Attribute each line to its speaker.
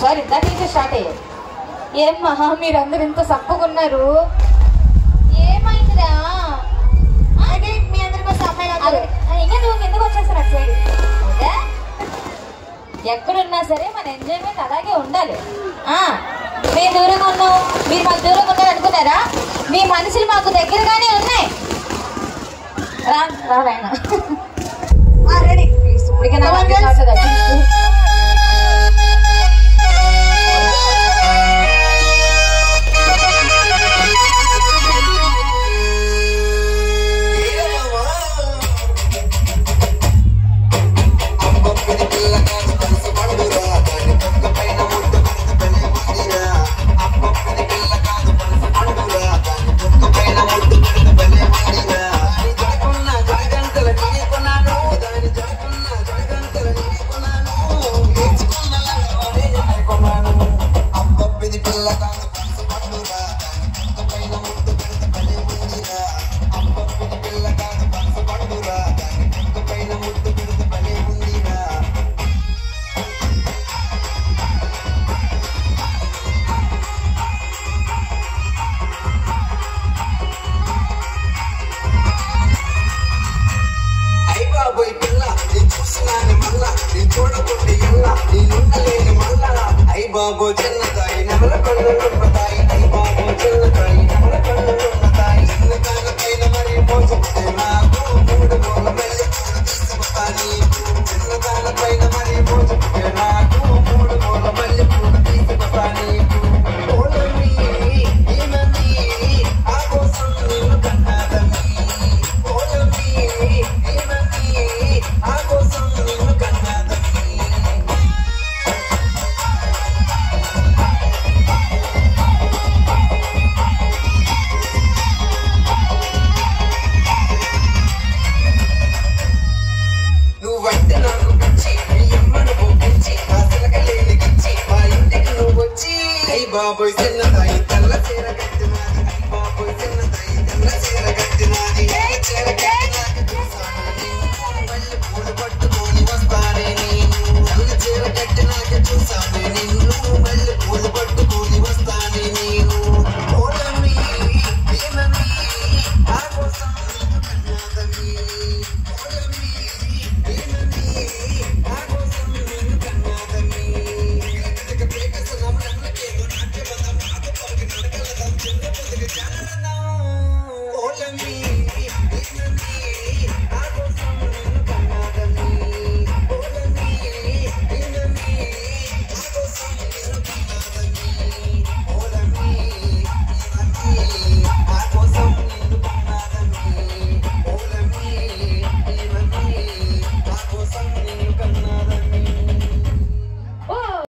Speaker 1: Sorry ఇందాక నుంచి start అయ్యాయి. ఏం మహా మీరందరూ ఇంత సప్పుకున్నారు, ఏమైందిరా? అదే మీ అందరి కోసం అమ్మాయి ఇంకా నువ్వు ఎందుకు వచ్చేసారు అటు సైడ్? ఎక్కడున్నా సరే మన ఎంజాయ్మెంట్ అలాగే ఉండాలి. మేము దూరంగా ఉన్నాం, మీరు మాకు దూరంగా ఉన్నారు అనుకున్నారా? మీ మనుషులు మాకు దగ్గరగానే ఉన్నాయి. రాయన రెడీ ఇప్పటికే బాబో చిన్నదాయి నెమల కళ్ళుతాయి, బాబో చిన్నదాయి నెమల కళ్ళుతాయి, చిన్నదానిపైన మరి మోసే నాకు మూడు మూల మళ్ళీ తీసుకుతాయి, చిన్నదానిపైన మరి మోసే నాకు మూడు మూల మళ్ళీ తీసుకుతాయి. ఆ కోసం నేను కన్నాదని, ఆ కోసం నేను కన్నాదని. బాబోయ్ చిన్నదాయి తెల్ల చీర